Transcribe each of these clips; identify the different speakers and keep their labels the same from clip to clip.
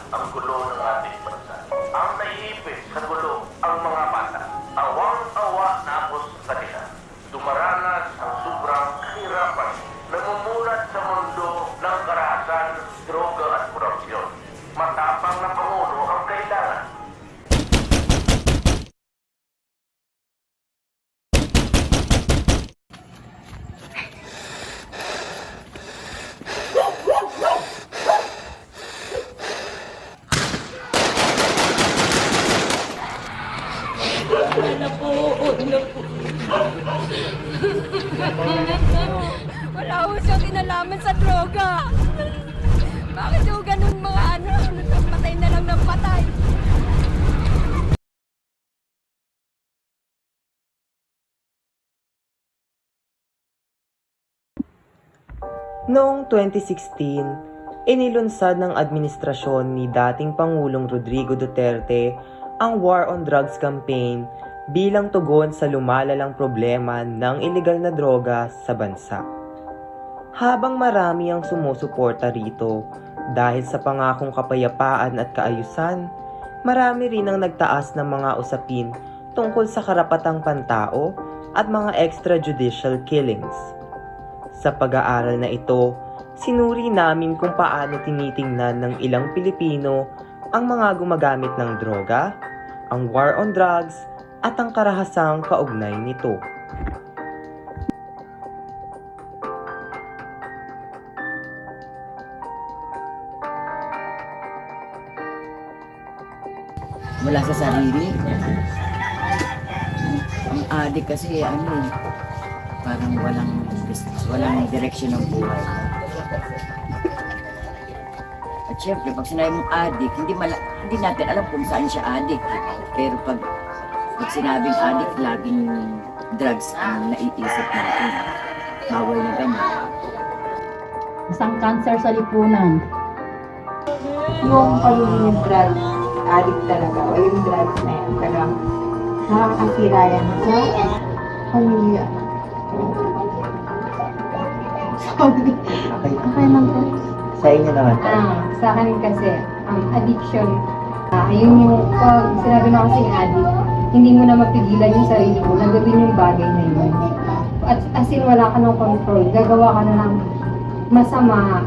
Speaker 1: ang gulo ng ating bansa. Ang naiipit sa gulo ang mga bata. Awang-awa na ako sa kanila. Dumaranas ang sobrang kahirapan. Namumulat sa mundo ng karahasan, droga at korupsyon. Matapang na Pangulo ang kailangan.
Speaker 2: Wala po, wala po. Wala po siyang kinalaman sa droga. Bakit yung ganun mga ano, patay na lang ng patay?
Speaker 3: Noong 2016, inilunsad ng administrasyon ni dating Pangulong Rodrigo Duterte ang War on Drugs campaign bilang tugon sa lumalalang problema ng ilegal na droga sa bansa. Habang marami ang sumusuporta rito dahil sa pangakong kapayapaan at kaayusan, marami rin ang nagtaas ng mga usapin tungkol sa karapatang pantao at mga extrajudicial killings. Sa pag-aaral na ito, sinuri namin kung paano tinitingnan ng ilang Pilipino ang mga gumagamit ng droga, ang war on drugs, at ang karahasang kaugnay nito.
Speaker 4: Mula sa sarili. Ang adik kasi parang walang direksyon ng buhay. At syempre, pag sinabi mong adik, hindi natin alam kung saan siya adik. Pero pag sinabing adik, laging drugs ang naiisip natin. Bawal na ganyan.
Speaker 5: Isang cancer sa lipunan.
Speaker 6: Yung pagiging drugs addict talaga, o yung drugs na yan, talagang nakakasira yan sa pamilya. Sorry. Okay lang po.
Speaker 3: Sa inyo naman.
Speaker 6: Sa akin kasi, addiction, yun yung, pag sinabi na kasing addict, hindi mo na mapigilan yung sarili mo na gawin yung bagay na yun. At as in, wala ka ng control, gagawa ka na ng masama.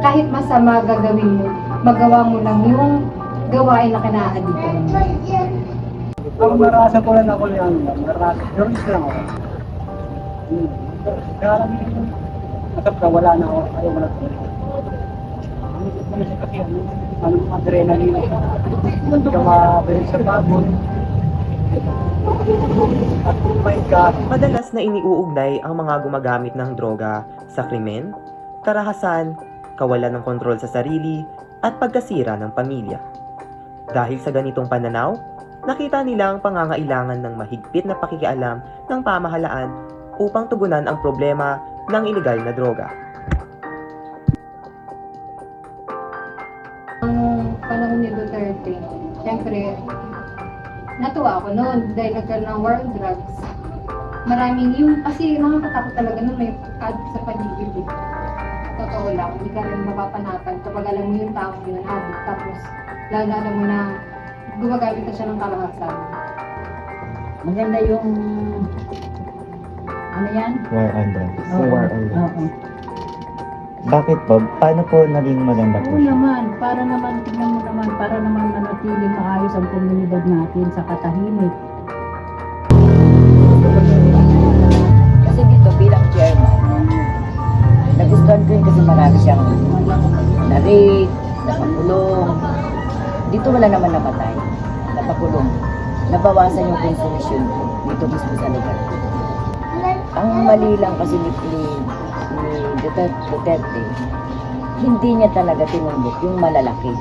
Speaker 6: Kahit masama gagawin mo, magawa mo lang yung gawain na kina-addictan mo.
Speaker 7: Ang narasa ko lang ako yan, narasa, pero isa lang ako. Kaya lang yun, masap ka, wala na ako, ayaw wala ko. Ang isip ko kasi kasi, anong adrenaline, hindi ka mabilis sa pagod. At oh my God.
Speaker 3: Madalas na iniuugnay ang mga gumagamit ng droga sa krimen, karahasan, kawalan ng kontrol sa sarili, at pagkasira ng pamilya. Dahil sa ganitong pananaw, nakita nila ang pangangailangan ng mahigpit na pakikialam ng pamahalaan upang tugunan ang problema ng ilegal na droga.
Speaker 6: Ang panahon ni Duterte, siyempre, natuwa ako noon dahil nagkaroon ng war on drugs. Maraming yung, kasi nakakatakot talaga nung may addict sa paligid. Totoo lang, hindi ka rin mapapanapan kapag alam mo yung tao yun, addict, tapos lalo na alam mo na gumagamit na siya ng karahasan.
Speaker 5: Maganda yung ano yan?
Speaker 8: War on drugs.
Speaker 5: Oo.
Speaker 8: War on drugs.
Speaker 5: Oo.
Speaker 8: Bakit po? Paano po naging maganda po
Speaker 5: Oo
Speaker 8: siya?
Speaker 5: naman, para naman, tingnan mo naman, para naman manatiling maayos ang komunidad natin sa katahimik.
Speaker 4: Kasi dito bilang chairman, nagustuhan ko yun kasi marami siyang na-rape, napakulong. Dito wala naman napatay, napakulong. Nabawasan yung consumption dito mismo sa lugar. Ang mali lang kasi ni Duterte, hindi niya talaga tinumbok yung malalaki.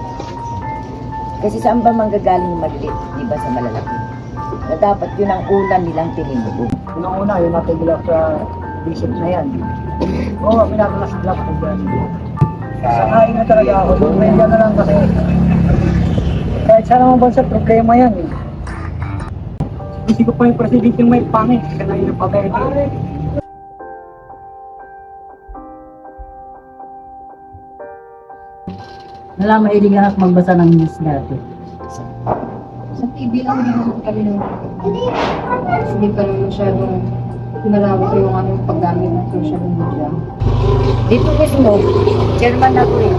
Speaker 4: Kasi saan ba manggagaling yung maliit, di ba, sa malalaki? Na dapat yun ang una nilang tinimbok.
Speaker 7: Unang-una, yung natigilap sa bishop na yan. Oo, pinakalas-lap ko yan. Sangayin na talaga ako. Medya na lang kasi. Kahit sa naman bansa, problema yan eh. Isip ko pa yung presidente yung may pangit. Kaya yung pagkain.
Speaker 5: Wala mahilig anak magbasa ng news dati.
Speaker 6: Sa TV lang din naman kami nung hindi pa naman masyadong malawak yung aming paggamit ng social media.
Speaker 4: Dito mismo, chairman ako eh.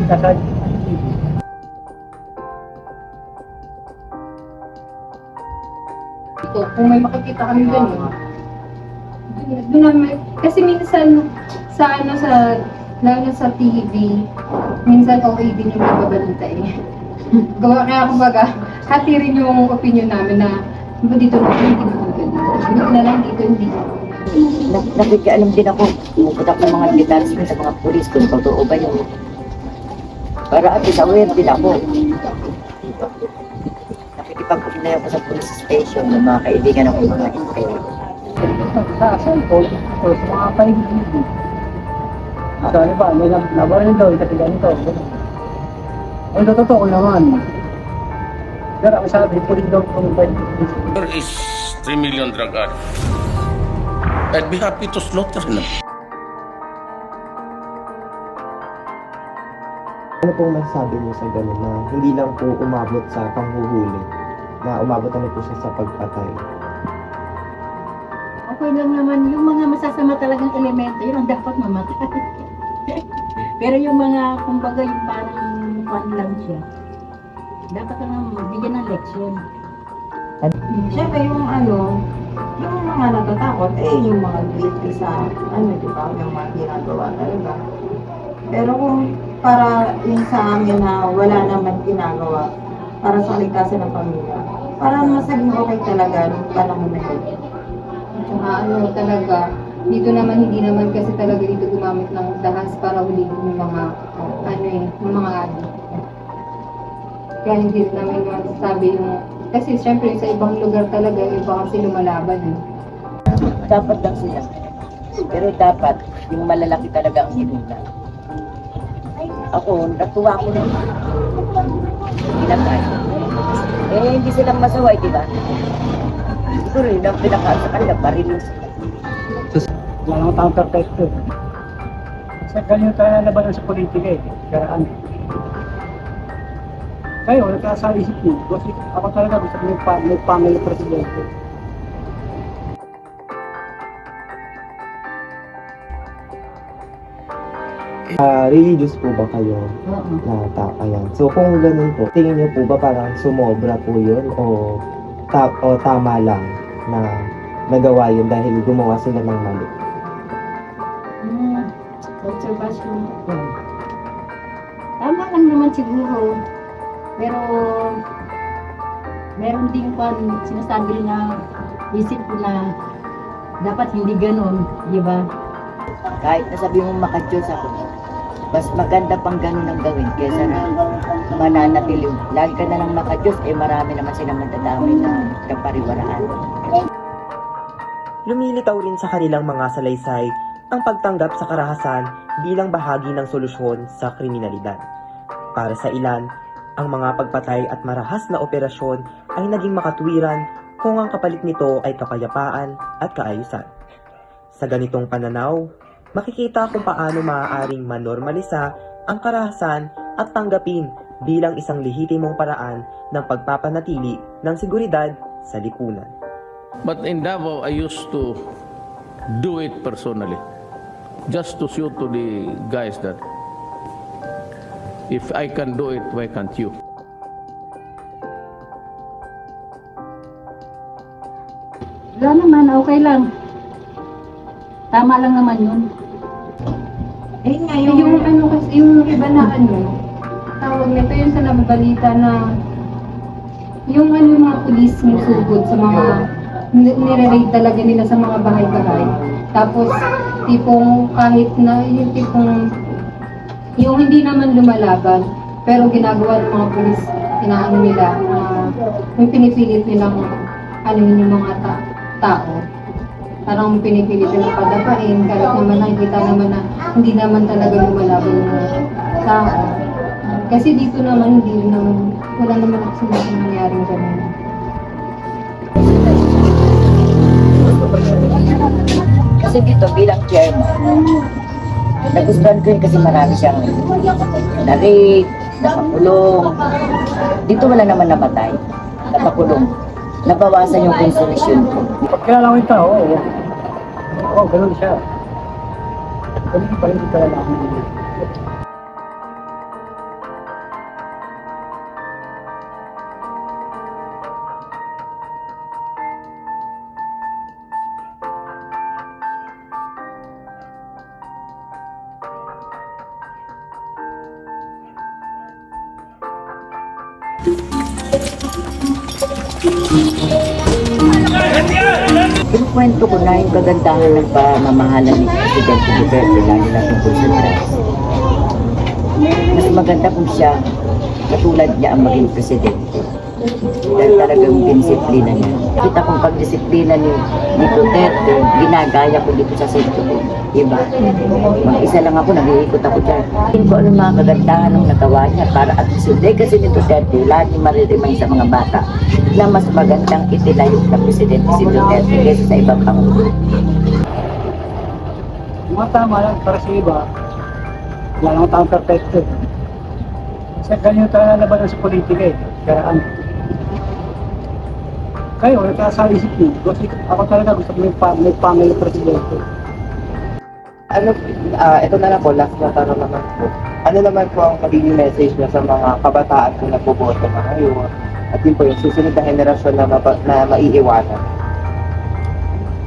Speaker 7: Sa
Speaker 6: Ito, kung may makikita kami gano'n, doon naman, kasi minsan lalo na sa TV, minsan okay din yung nagbabalita eh. Kaya kumbaga, hati rin yung opinion namin na dito na hindi dito. Dito na lang dito, hindi.
Speaker 4: Nakikialam din ako. Pumupunta ko ng mga detachment sa mga pulis kung totoo ba yun. Para at least aware din ako. Nakikipag-ugnay ako sa police station ng mga kaibigan ako mga intel.
Speaker 7: sa cellphone, o sa mga paigigigig. So, ano ba, may nabaril daw, kasi ganito. Ay, totoo naman. Pero ang sabi, pulis daw kung paigigigig.
Speaker 1: There is 3 million drug addicts. I'd be happy to slaughter them.
Speaker 3: Ano pong masasabi niyo sa gano'n na hindi lang po umabot sa panghuhuli, na umabot na po siya sa pagpatay?
Speaker 5: Okay lang naman, yung mga masasama talagang elemento, yun ang dapat mamatay. Pero yung mga, kumbaga yung parang one lang siya, dapat lang bigyan ng leksyon.
Speaker 9: Siyempre yung yung mga natatakot, yung mga guilty sa, di ba, yung mga ginagawa talaga. Pero kung para yung sa amin na wala naman ginagawa para sa kaligtasan ng pamilya, para masaging okay talaga nung panahon na yun.
Speaker 6: Tsaka talaga, dito naman, hindi naman kasi talaga dito gumamit ng dahas para hulihin yung mga, yung mga addict. Kaya hindi namin masasabi yung, kasi syempre sa ibang lugar talaga, iba kasi lumalaban eh.
Speaker 4: Dapat lang sila. Pero dapat, yung malalaki talaga ang sinuna. Ako, natuwa ko rin. Pinatay. Hindi silang masaway, di ba? Siguro rin ang pinakaal sa kanila, parilos.
Speaker 7: Wala nang taong perfecto. Kasi ganyan tayo na labanan sa politika eh. Karaan. Kayo, nagkasa isip niyo. Kasi ako talaga gusto ko may family presidente.
Speaker 3: Religious po ba kayo?
Speaker 5: Oo.
Speaker 3: Ayan. So kung ganun po, tingin niyo po ba parang sumobra po yun o tama lang na nagawa yun dahil gumawa sila ng mali?
Speaker 5: Observation ko. Tama lang naman siguro. Pero meron din sinasabi rin na isip ko na dapat hindi ganun, di ba?
Speaker 4: Kahit nasabi mo makadiyos ako, mas maganda pang ganun ang gawin kaysa na mananatili. Lagi ka na lang makadiyos, marami naman silang matadami na kapariwaraan.
Speaker 3: Lumilitaw rin sa kanilang mga salaysay ang pagtanggap sa karahasan bilang bahagi ng solusyon sa kriminalidad. Para sa ilan, ang mga pagpatay at marahas na operasyon ay naging makatwiran kung ang kapalit nito ay kapayapaan at kaayusan. Sa ganitong pananaw, makikita kung paano maaaring manormalisa ang karahasan at tanggapin bilang isang lehitimong paraan ng pagpapanatili ng seguridad sa lipunan.
Speaker 10: But in Davao, I used to do it personally. Just to show to the guys that if I can do it, why can't you?
Speaker 5: Wala naman, okay lang. Tama lang naman yun.
Speaker 6: Yung kasi, yung iba na tawag nito yung sa nababalita na yung mga pulis musugod sa mga nire-raid talaga nila sa mga bahay-bahay. Tapos tipong kahit na yung tipong yung hindi naman lumalaban pero ginagawa ng mga pulis inaano nila yung pinipilit nilang yung mga tao. Parang pinipilit nila padapain kahit naman nakikita naman na hindi naman talaga lumalaban yung tao. Kasi dito naman wala naman kasi nangyaring ganun.
Speaker 4: Kasi dito bilang chairman, Nagustuhan ko yun kasi marami siyang na-rape, napakulong. Dito wala naman napatay, napakulong. Nabawasan yung consumption ko.
Speaker 7: Pag kilala ko yung tao, oo, ganun siya. Ganun pa rin kilala ko.
Speaker 4: Kinukwento ko na yung kagandahan ng pamamahala ni Presidente Duterte, lalo na tungkol sa drugs. Mas maganda kung siya, katulad niya ang maging presidente. Dahil talagang dinisiplina niya. Kita kong pagdisiplina ni Duterte, ginagaya ko dito sa sitio ko. Diba? Mag-isa lang ako, nag-iikot ako dyan. Tingin ko ano mga kagandahan ng nagawa niya para at suday kasi ni Duterte, lahat yung maririmay sa mga bata na mas magandang itilayok na presidente si Duterte kaysa sa ibang pangulo.
Speaker 7: Mga tama lang para sa iba, wala namang taong perfecto. Kasi ganyan talaga laban sa politika eh. Kaya ano, kayo, nagkasa isip niyo. Kasi ako talaga gusto ko may family presidente.
Speaker 3: Ano, ito na lang po, last na tanong naman po. Ano naman po ang magiging message niya sa mga kabataan kung nagboboto na ngayon? At yun po yung susunod na henerasyon na maiiwanan.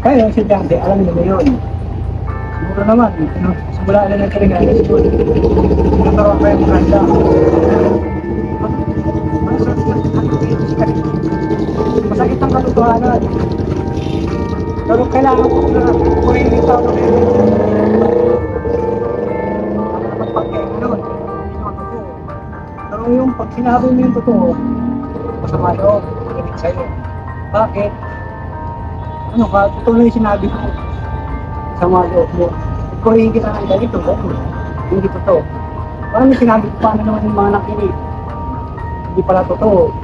Speaker 7: Kaya yung estudyante, alam nila yun. Siguro naman, simula na ng karingan, nagkaroon kayo ng kanda. Masakit ang katotohanan. Pero kailangan ko na purihin yung tao na kayo. Magpagkain nun. Pero yung pag sinabi mo yung totoo, masama loob, makinig sa'yo. Bakit? Ano ka, totoo na yung sinabi ko. Masama loob mo. Purihin kita ng ganito, hindi totoo. Parang yung sinabi ko, paano naman yung mga nakinig? Hindi pala totoo.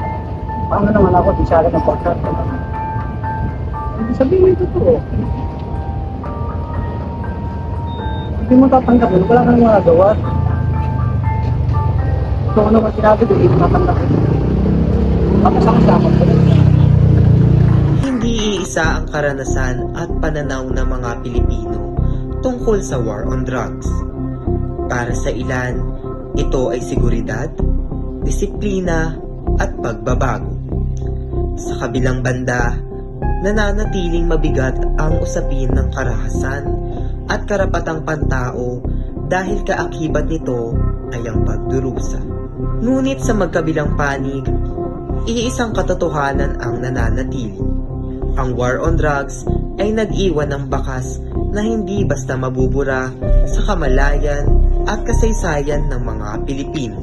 Speaker 7: Paano naman ako, di siya ng podcast ko naman. Hindi sabihin mo yung totoo. Hindi mo tatanggapin, wala kang magagawa. So ano ba sinabi ko, hindi mo tatanggapin. Papasakasama ko.
Speaker 3: Hindi iisa ang karanasan at pananaw ng mga Pilipino tungkol sa war on drugs. Para sa ilan, ito ay seguridad, disiplina at pagbabago. Sa kabilang banda, nananatiling mabigat ang usapin ng karahasan at karapatang pantao dahil kaakibat nito ay ang pagdurusa. Ngunit sa magkabilang panig, iisang katotohanan ang nananatili. Ang war on drugs ay nag-iwan ng bakas na hindi basta mabubura sa kamalayan at kasaysayan ng mga Pilipino.